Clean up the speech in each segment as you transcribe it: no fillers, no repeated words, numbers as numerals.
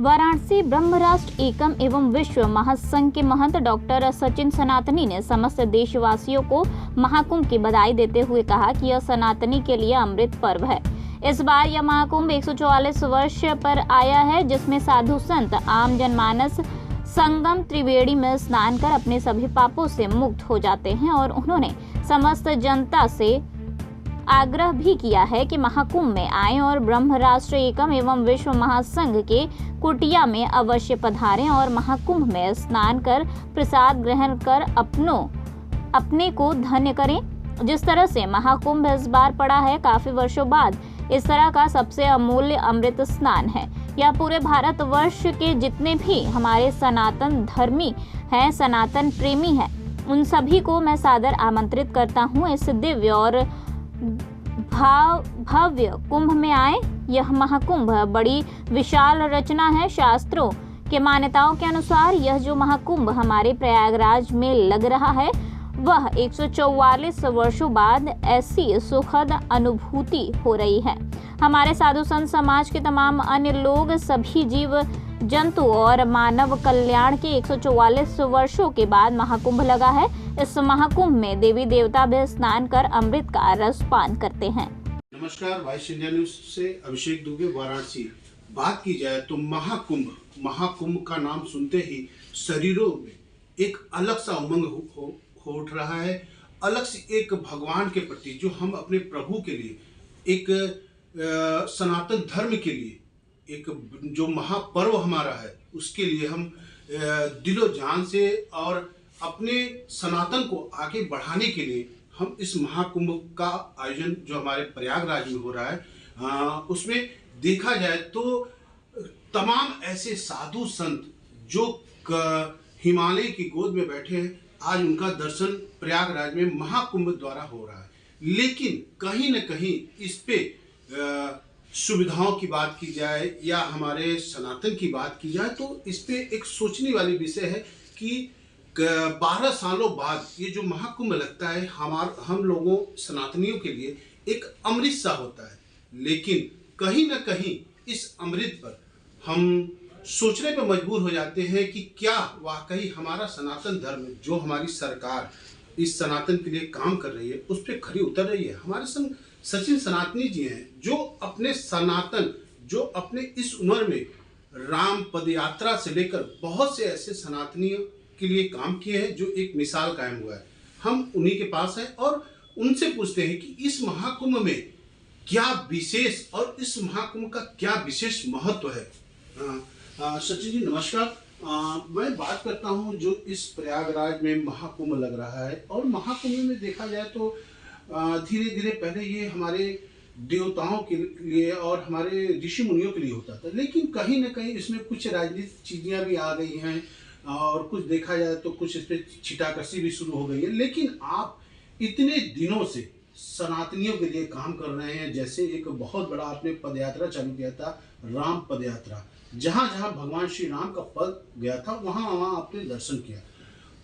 वाराणसी ब्रह्म राष्ट्र एकम एवं विश्व महासंघ के महंत डॉक्टर सचिन सनातनी ने समस्त देशवासियों को महाकुंभ की बधाई देते हुए कहा कि यह सनातनी के लिए अमृत पर्व है। इस बार यह महाकुंभ 144 वर्ष पर आया है, जिसमें साधु संत आम जनमानस संगम त्रिवेणी में स्नान कर अपने सभी पापों से मुक्त हो जाते हैं और उन्होंने समस्त जनता से आग्रह भी किया है कि महाकुंभ में आएं और ब्रह्म राष्ट्र एकम एवं विश्व महासंघ के कुटिया में अवश्य पधारें और महाकुंभ में स्नान कर प्रसाद ग्रहण कर अपने को धन्य करें। जिस तरह से महाकुंभ इस बार पड़ा है, काफी वर्षों बाद इस तरह का सबसे अमूल्य अमृत स्नान है। यह पूरे भारतवर्ष के जितने भी हमारे सनातन धर्मी हैं, सनातन प्रेमी हैं, उन सभी को मैं सादर आमंत्रित करता हूँ इस दिव्य और भव्य कुंभ में आए। यह महाकुंभ बड़ी विशाल रचना है। शास्त्रों के मान्यताओं के अनुसार यह जो महाकुंभ हमारे प्रयागराज में लग रहा है, वह 144 वर्षों बाद ऐसी सुखद अनुभूति हो रही है। हमारे साधु संत समाज के तमाम अन्य लोग, सभी जीव जंतु और मानव कल्याण के 144 वर्षों के बाद महाकुंभ लगा है। इस महाकुंभ में देवी देवता भी स्नान कर अमृत का रस पान करते हैं। नमस्कार, वॉइस इंडिया न्यूज से अभिषेक दुबे, वाराणसी। बात की जाए तो महाकुंभ का नाम सुनते ही शरीरों में एक अलग सा उमंग हो उठ रहा है। अलग से एक भगवान के प्रति, जो हम अपने प्रभु के लिए, एक सनातन धर्म के लिए, एक जो महापर्व हमारा है, उसके लिए हम दिलो जान से और अपने सनातन को आगे बढ़ाने के लिए हम इस महाकुंभ का आयोजन जो हमारे प्रयागराज में हो रहा है, उसमें देखा जाए तो तमाम ऐसे साधु संत जो हिमालय की गोद में बैठे हैं, आज उनका दर्शन प्रयागराज में महाकुंभ द्वारा हो रहा है। लेकिन कहीं न कहीं इस पे सुविधाओं की बात की जाए या हमारे सनातन की बात की जाए तो इस पे एक सोचने वाली विषय है कि 12 सालों बाद ये जो महाकुंभ लगता है, हम लोगों सनातनियों के लिए एक अमृत सा होता है। लेकिन कहीं न कहीं इस अमृत पर हम सोचने पर मजबूर हो जाते हैं कि क्या वाकई हमारा सनातन धर्म, जो हमारी सरकार इस सनातन के लिए काम कर रही है, उस पर खरी उतर रही है। हमारे संग सचिन सनातनी जी हैं, जो अपने सनातन, जो अपने इस उम्र में राम पद यात्रा से लेकर बहुत से ऐसे सनातनियों के लिए काम किए हैं, जो एक मिसाल कायम हुआ है। हम उन्हीं के पास हैं और उनसे पूछते हैं कि इस महाकुंभ में क्या विशेष और इस महाकुंभ का क्या विशेष महत्व है। सचिन जी नमस्कार। मैं बात करता हूं जो इस प्रयागराज में महाकुंभ लग रहा है, और महाकुंभ में देखा जाए तो धीरे धीरे पहले ये हमारे देवताओं के लिए और हमारे ऋषि मुनियों के लिए होता था, लेकिन कहीं ना कहीं इसमें कुछ राजनीतिक चीज़ें भी आ गई हैं और कुछ देखा जाए तो कुछ इस पर छिटाकशी भी शुरू हो गई है। लेकिन आप इतने दिनों से सनातनियों के लिए काम कर रहे हैं, जैसे एक बहुत बड़ा आपने पदयात्रा चालू किया था, राम पदयात्रा, जहाँ जहाँ भगवान श्री राम का पद गया था वहाँ वहाँ आपने दर्शन किया।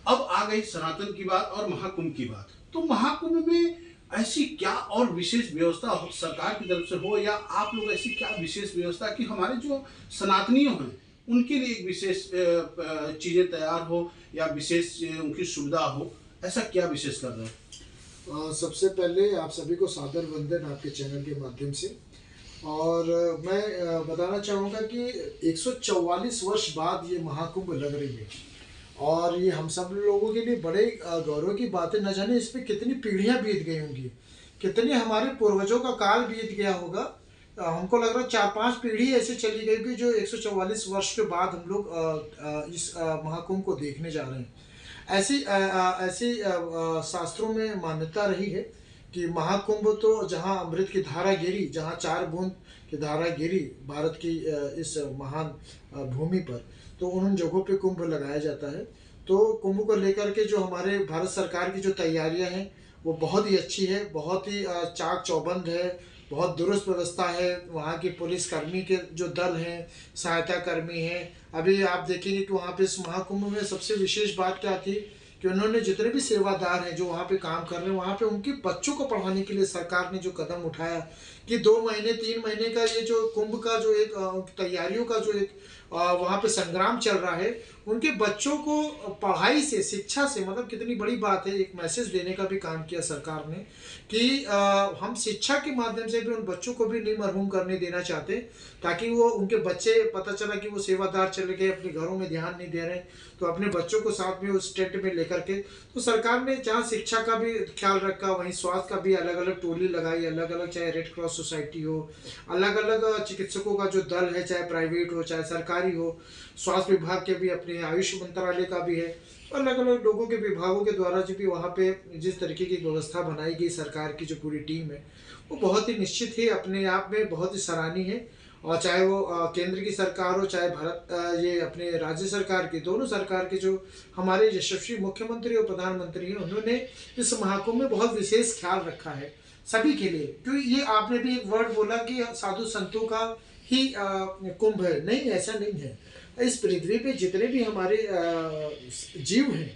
अब आ गई सनातन की बात और महाकुंभ की बात। तो महाकुंभ में ऐसी क्या और विशेष व्यवस्था सरकार की तरफ से हो, या आप लोग ऐसी क्या विशेष व्यवस्था कि हमारे जो सनातनियों हैं उनके लिए एक विशेष चीज़ें तैयार हो या विशेष उनकी सुविधा हो, ऐसा क्या विशेष कर रहे हैं? सबसे पहले आप सभी को सादर वंदन आपके चैनल के माध्यम से। और मैं बताना चाहूँगा कि 144 वर्ष बाद ये महाकुंभ लग रही है, और ये हम सब लोगों के लिए बड़े गौरव की बात है। न जाने इस पर कितनी पीढ़ियाँ बीत गई होंगी, कितने हमारे पूर्वजों का काल बीत गया होगा। हमको लग रहा है 4-5 पीढ़ी ऐसे चली गई कि जो 144 वर्ष के बाद हम लोग इस महाकुंभ को देखने जा रहे हैं। ऐसी शास्त्रों में मान्यता रही है कि महाकुंभ तो जहाँ अमृत की धारा गिरी, जहाँ 4 बूंद की धारा गिरी भारत की इस महान भूमि पर, तो उन जगहों पे कुंभ लगाया जाता है। तो कुंभ को लेकर के जो हमारे भारत सरकार की जो तैयारियां हैं वो बहुत ही अच्छी है, बहुत ही चाक चौबंद है, बहुत दुरुस्त व्यवस्था है। वहाँ की पुलिसकर्मी के जो दल हैं, सहायता कर्मी हैं। अभी आप देखेंगे कि वहाँ पे इस महाकुंभ में सबसे विशेष बात क्या थी कि उन्होंने जितने भी सेवादार हैं जो वहाँ पे काम कर रहे हैं, वहाँ पे उनके बच्चों को पढ़ाने के लिए सरकार ने जो कदम उठाया कि 2 महीने 3 महीने का ये जो कुंभ का जो एक तैयारियों का जो एक वहाँ पे संग्राम चल रहा है, उनके बच्चों को पढ़ाई से, शिक्षा से, मतलब कितनी बड़ी बात है, एक मैसेज देने का भी काम किया सरकार ने कि हम शिक्षा के माध्यम से भी उन बच्चों को भी नहीं मरहूम करने देना चाहते, ताकि वो उनके बच्चे, पता चला कि वो सेवादार चले गए, अपने घरों में ध्यान नहीं दे रहे, तो अपने बच्चों को साथ में उस टेंट में लेकर के, तो सरकार ने जहाँ शिक्षा का भी ख्याल रखा, वहीं स्वास्थ्य का भी अलग अलग टोली लगाई, अलग अलग, चाहे रेड क्रॉस सोसाइटी हो, अलग अलग चिकित्सकों का जो दल है, चाहे प्राइवेट हो चाहे सरकारी हो, स्वास्थ्य विभाग के भी, अपने आयुष मंत्रालय का भी है, अलग अलग लोगों के विभागों के द्वारा जो भी वहाँ पे जिस तरीके की व्यवस्था बनाई गई सरकार की जो पूरी टीम है, वो बहुत ही निश्चित ही अपने आप में बहुत ही सराहनीय है। और चाहे वो केंद्र की सरकार हो, चाहे ये अपने राज्य सरकार की, दोनों सरकार के जो हमारे यशस्वी मुख्यमंत्री और प्रधानमंत्री हैं, उन्होंने इस महाकुंभ में बहुत विशेष ख्याल रखा है सभी के लिए। क्योंकि ये आपने भी एक वर्ड बोला कि साधु संतों का ही कुंभ है, नहीं, ऐसा नहीं है। इस पृथ्वी पे जितने भी हमारे जीव हैं,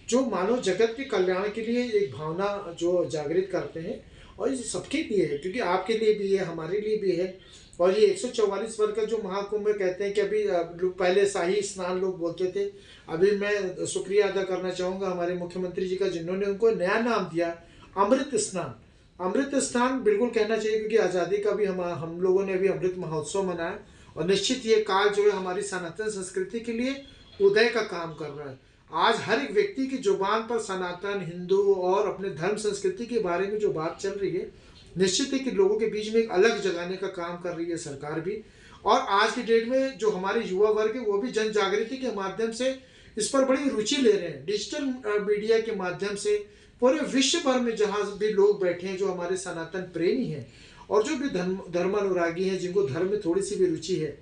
जो मानव जगत के कल्याण के लिए एक भावना जो जागृत करते हैं, और ये सबके लिए है, क्योंकि आपके लिए भी है, हमारे लिए भी है। और ये 144 वर्ष का जो महाकुंभ कहते हैं कि अभी पहले शाही स्नान लोग बोलते थे, अभी मैं शुक्रिया अदा करना चाहूँगा हमारे मुख्यमंत्री जी का, जिन्होंने उनको नया नाम दिया अमृत स्नान। अमृत स्नान बिल्कुल कहना चाहिए, क्योंकि आज़ादी का भी हम लोगों ने अभी अमृत महोत्सव मनाया, और निश्चित ये काल जो है हमारी सनातन संस्कृति के लिए उदय का काम कर रहा है। आज हर एक व्यक्ति की जुबान पर सनातन, हिंदू और अपने धर्म संस्कृति के बारे में जो बात चल रही है, निश्चित है कि लोगों के बीच में एक अलग जगाने का काम कर रही है सरकार भी। और आज की डेट में जो हमारे युवा वर्ग है, वो भी जन जागृति के माध्यम से इस पर बड़ी रुचि ले रहे हैं। डिजिटल मीडिया के माध्यम से पूरे विश्व भर में जहाँ भी लोग बैठे हैं, जो हमारे सनातन प्रेमी हैं और जो भी धर्मानुरागी हैं, जिनको धर्म में थोड़ी सी भी रुचि है,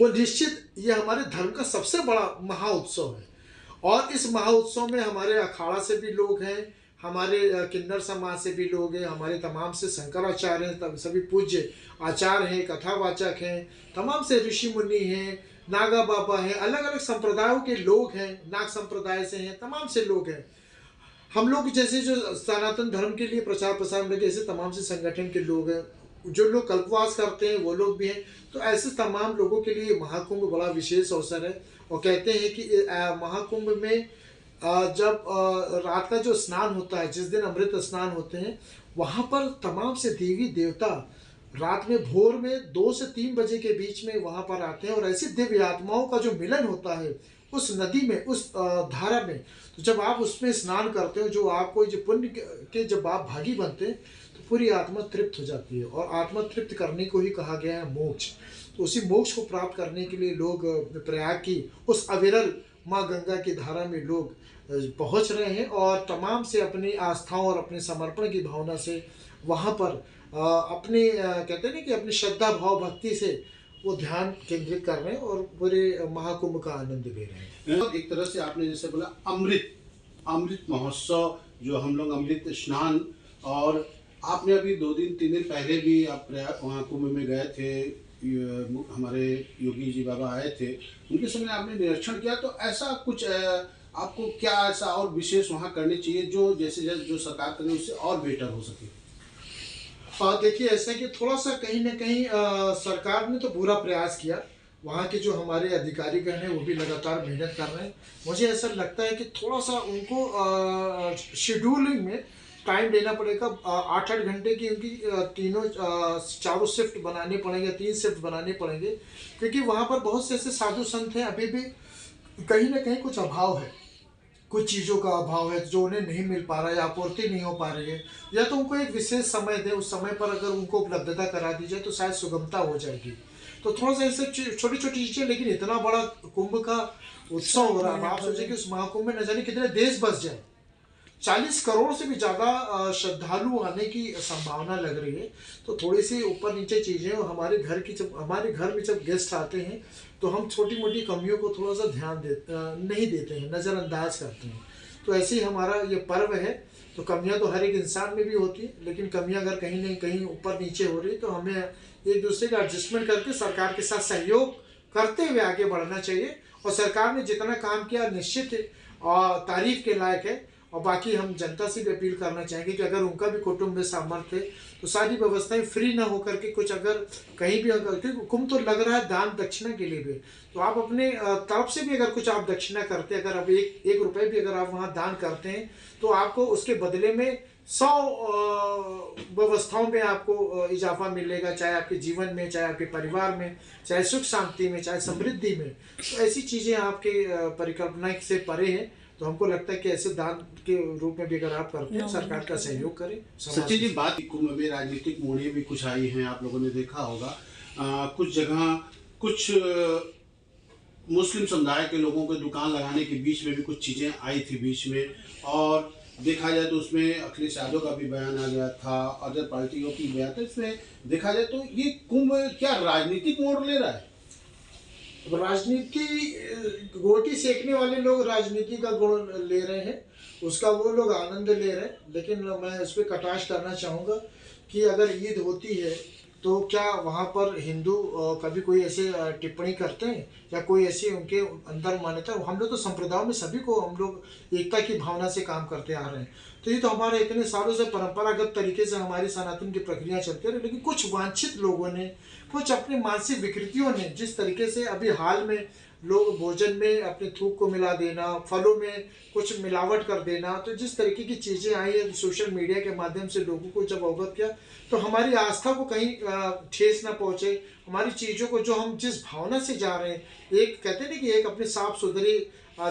वो निश्चित ये हमारे धर्म का सबसे बड़ा महाउत्सव है। और इस महाउत्सव में हमारे अखाड़ा से भी लोग हैं, हमारे किन्नर समाज से भी लोग हैं, हमारे तमाम से शंकराचार्य हैं, सभी पूज्य आचार्य हैं, कथावाचक हैं, तमाम से ऋषि मुनि हैं, नागा बाबा हैं, अलग अलग संप्रदायों के लोग हैं, नाग संप्रदाय से हैं, तमाम से लोग हैं। हम लोग जैसे जो सनातन धर्म के लिए प्रचार प्रसार में ऐसे तमाम से संगठन के लोग हैं, जो लोग कल्पवास करते हैं वो लोग भी हैं। तो ऐसे तमाम लोगों के लिए महाकुंभ बड़ा विशेष अवसर है। और कहते हैं कि महाकुंभ में जब रात का जो स्नान होता है, जिस दिन अमृत स्नान होते हैं, वहाँ पर तमाम से देवी देवता रात में भोर में 2 से 3 बजे के बीच में वहाँ पर आते हैं, और ऐसी दिव्य आत्माओं का जो मिलन होता है उस नदी में, उस धारा में, तो जब आप उसमें स्नान करते हो, जो आपको जो पुण्य के जब आप भागी बनते हैं, तो पूरी आत्मा तृप्त हो जाती है। और आत्मा तृप्त करने को ही कहा गया है मोक्ष। तो उसी मोक्ष को प्राप्त करने के लिए लोग प्रयाग की उस अविरल माँ गंगा की धारा में लोग पहुँच रहे हैं, और तमाम से अपनी आस्थाओं और अपने समर्पण की भावना से वहाँ पर अपने कहते हैं ना कि अपनी श्रद्धा भाव भक्ति से वो ध्यान केंद्रित कर रहे हैं और पूरे महाकुंभ का आनंद ले रहे हैं। एक तरह से आपने जैसे बोला अमृत महोत्सव, जो हम लोग अमृत स्नान, और आपने अभी 2 दिन 3 दिन पहले भी आप वहाँ कुंभ में गए थे, हमारे योगी जी बाबा आए थे, उनके सामने आपने निरीक्षण किया। तो ऐसा कुछ आपको क्या ऐसा और विशेष वहाँ करनी चाहिए जो जैसे जो सरकार करे उससे और बेटर हो सके? देखिए, ऐसा कि थोड़ा सा कहीं ना कहीं सरकार ने तो पूरा प्रयास किया, वहाँ के जो हमारे अधिकारीगण हैं वो भी लगातार मेहनत कर रहे हैं। मुझे ऐसा लगता है कि थोड़ा सा उनको शेड्यूलिंग में टाइम देना पड़ेगा। 8-8 घंटे की उनकी चारों शिफ्ट बनाने पड़ेंगे, 3 शिफ्ट बनाने पड़ेंगे, क्योंकि वहाँ पर बहुत से ऐसे साधु संत हैं, अभी भी कहीं ना कहीं कुछ अभाव है, कुछ चीज़ों का अभाव है जो उन्हें नहीं मिल पा रहा है, आपूर्ति नहीं हो पा रही है। या तो उनको एक विशेष समय दे, उस समय पर अगर उनको उपलब्धता करा दी जाए तो शायद सुगमता हो जाएगी। तो थोड़ा सा ऐसे छोटी छोटी चीज़ें, लेकिन इतना बड़ा कुंभ का उत्सव हो रहा है, आप सोचिए कि उस महाकुंभ में न जाने कितने देश बस जाए, 40 करोड़ से भी ज़्यादा श्रद्धालु आने की संभावना लग रही है। तो थोड़ी सी ऊपर नीचे चीज़ें, और हमारे घर में जब गेस्ट आते हैं तो हम छोटी मोटी कमियों को थोड़ा सा ध्यान नहीं देते हैं, नज़रअंदाज करते हैं। तो ऐसे ही हमारा ये पर्व है। तो कमियां तो हर एक इंसान में भी होती है, लेकिन कमियां अगर कहीं ना कहीं ऊपर नीचे हो रही तो हमें एक दूसरे का एडजस्टमेंट करके सरकार के साथ सहयोग करते हुए आगे बढ़ना चाहिए। और सरकार ने जितना काम किया निश्चित तारीफ के लायक है। और बाकी हम जनता से भी अपील करना चाहेंगे कि अगर उनका भी कुटुंब में सामर्थ्य है तो सारी व्यवस्थाएं फ्री ना होकर के कुछ अगर कहीं भी अगर क्योंकि हुक्म तो लग रहा है दान दक्षिणा के लिए भी, तो आप अपने तरफ से भी अगर कुछ आप दक्षिणा करते हैं, अगर आप एक रुपए भी अगर आप वहाँ दान करते हैं तो आपको उसके बदले में 100 व्यवस्थाओं में आपको इजाफा मिलेगा, चाहे आपके जीवन में, चाहे आपके परिवार में, चाहे सुख शांति में, चाहे समृद्धि में। तो ऐसी चीज़ें आपके परिकल्पना से परे हैं। तो हमको लगता है कि ऐसे दान के रूप में भी अगर आप करते हैं, सरकार का सहयोग करें। सचिन जी, बात कुंभ में राजनीतिक मोड़ें भी कुछ आई हैं, आप लोगों ने देखा होगा। कुछ जगह कुछ मुस्लिम समुदाय के लोगों के दुकान लगाने के बीच में भी कुछ चीज़ें आई थी बीच में, और देखा जाए तो उसमें अखिलेश यादव का भी बयान आ गया था, अदर पार्टियों की बयान था। इसमें देखा जाए तो ये कुंभ क्या राजनीतिक मोड़ ले रहा है? राजनीति गोटी सेकने वाले लोग राजनीति का गुण ले रहे हैं, उसका वो लोग आनंद ले रहे हैं। लेकिन मैं उस पर कटाक्ष करना चाहूँगा कि अगर ईद होती है तो क्या वहाँ पर हिंदू कभी कोई ऐसे टिप्पणी करते हैं या कोई ऐसी उनके अंदर मान्यता? हम लोग तो संप्रदायों में सभी को हम लोग एकता की भावना से काम करते आ रहे हैं। तो ये तो हमारे इतने सालों से परंपरागत तरीके से हमारी सनातन की प्रक्रिया चलती रही। लेकिन कुछ वांछित लोगों ने, कुछ अपने मानसिक विकृतियों ने, जिस तरीके से अभी हाल में लोग भोजन में अपने थूक को मिला देना, फलों में कुछ मिलावट कर देना, तो जिस तरीके की चीज़ें आई है सोशल मीडिया के माध्यम से लोगों को जब अवगत किया तो हमारी आस्था को कहीं ठेस ना पहुँचे। हमारी चीज़ों को जो हम जिस भावना से जा रहे हैं, एक कहते हैं ना कि एक अपने साफ सुथरी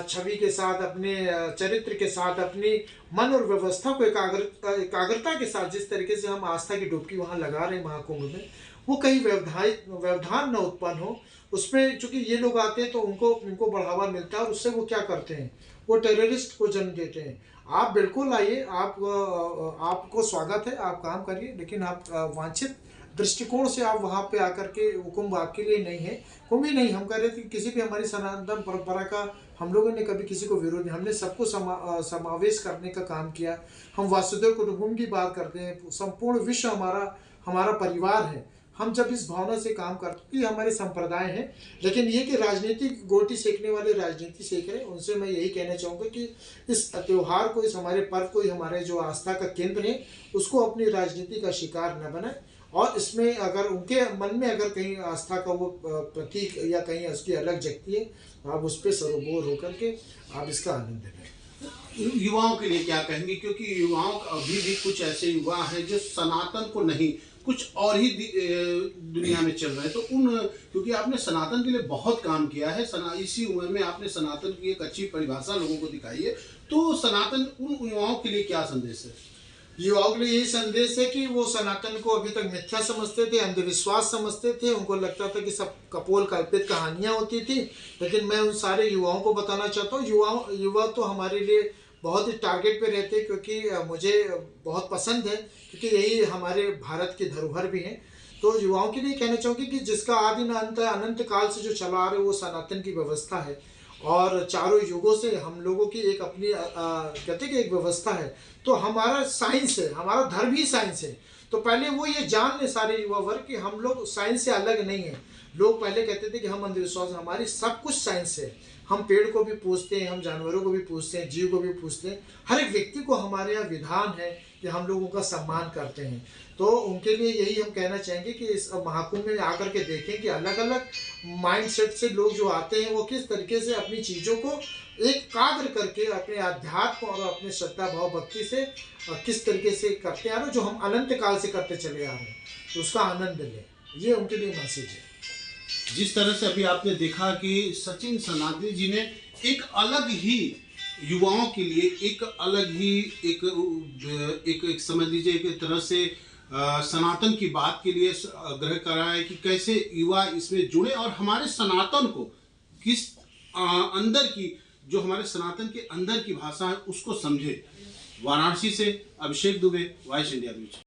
छवि के साथ, अपने चरित्र के साथ, अपनी मन और व्यवस्था को एकाग्रता के साथ जिस तरीके से हम आस्था की डुबकी वहाँ लगा रहे हैं महाकुंभ में, वो कहीं व्यवधान न उत्पन्न हो। उसमें चूंकि ये लोग आते हैं तो उनको बढ़ावा मिलता है, और उससे वो क्या करते हैं, वो टेररिस्ट को जन्म देते हैं। आप बिल्कुल आइए, आपको स्वागत है, आप काम करिए, लेकिन आप वांछित दृष्टिकोण से आप वहाँ पे आकर के, वो कुंभ आपके लिए नहीं है। कुंभ ही नहीं, हम कह रहे थे किसी भी हमारी सनातन परंपरा का हम लोगों ने कभी किसी को विरोध नहीं, हमने सबको समावेश करने का काम किया। हम वासुदेव कुटुंबकम की बात करते हैं, संपूर्ण विश्व हमारा परिवार है। हम जब इस भावना से काम करते हैं, ये हमारे संप्रदाय हैं। लेकिन ये कि राजनीतिक गोटी सेकने वाले राजनीति सेक रहे हैं, उनसे मैं यही कहना चाहूँगा कि इस त्यौहार को, इस हमारे पर्व को, हमारे जो आस्था का केंद्र है, उसको अपनी राजनीति का शिकार न बनाए। और इसमें अगर उनके मन में अगर कहीं आस्था का वो प्रतीक या कहीं उसकी अलग जगती है, तो आप उस पर सरोबोर होकर के आप इसका आनंद लें। युवाओं के लिए क्या कहेंगे? क्योंकि युवाओं अभी भी कुछ ऐसे युवा हैं जो सनातन को नहीं, कुछ और ही दुनिया में चल रहे हैं। तो क्योंकि आपने सनातन के लिए बहुत काम किया है, इसी उम्र में आपने सनातन की एक अच्छी परिभाषा लोगों को दिखाई है, तो सनातन उन युवाओं के लिए क्या संदेश है? युवाओं के लिए यही संदेश है कि वो सनातन को अभी तक मिथ्या समझते थे, अंधविश्वास समझते थे, उनको लगता था कि सब कपोल कल्पित कहानियाँ होती थी। लेकिन मैं उन सारे युवाओं को बताना चाहता हूँ, युवा तो हमारे लिए बहुत ही टारगेट पे रहते हैं, क्योंकि मुझे बहुत पसंद है, क्योंकि यही हमारे भारत की धरोहर भी हैं। तो युवाओं के लिए कहना चाहूँगी कि जिसका आदि न अंत है, अनंत काल से जो चला आ रहा है, वो सनातन की व्यवस्था है। और चारों युगों से हम लोगों की एक अपनी कहते हैं कि एक व्यवस्था है। तो हमारा साइंस है, हमारा धर्म ही साइंस है। तो पहले वो ये जान ले सारे युवा वर्ग कि हम लोग साइंस से अलग नहीं है। लोग पहले कहते थे कि हम अंधविश्वास, हमारी सब कुछ साइंस है। हम पेड़ को भी पूछते हैं, हम जानवरों को भी पूछते हैं, जीव को भी पूछते हैं। हर एक व्यक्ति को हमारे यहाँ विधान है कि हम लोगों का सम्मान करते हैं। तो उनके लिए यही हम कहना चाहेंगे कि इस महाकुंभ में आकर के देखें कि अलग अलग माइंडसेट से लोग जो आते हैं वो किस तरीके से अपनी चीज़ों को एकाग्र करके अपने अध्यात्म और अपने श्रद्धा भाव भक्ति से किस तरीके से करते आ रहे हैं, जो हम अनंत काल से करते चले आ रहे हैं, तो उसका आनंद लें। ये उनके लिए मैसेज है। जिस तरह से अभी आपने देखा कि सचिन सनातनी जी ने एक अलग ही युवाओं के लिए एक अलग ही एक समझ लीजिए एक तरह से सनातन की बात के लिए आग्रह करा है कि कैसे युवा इसमें जुड़े और हमारे सनातन को किस अंदर की, जो हमारे सनातन के अंदर की भाषा है उसको समझे। वाराणसी से अभिषेक दुबे, वॉइस इंडिया न्यूज।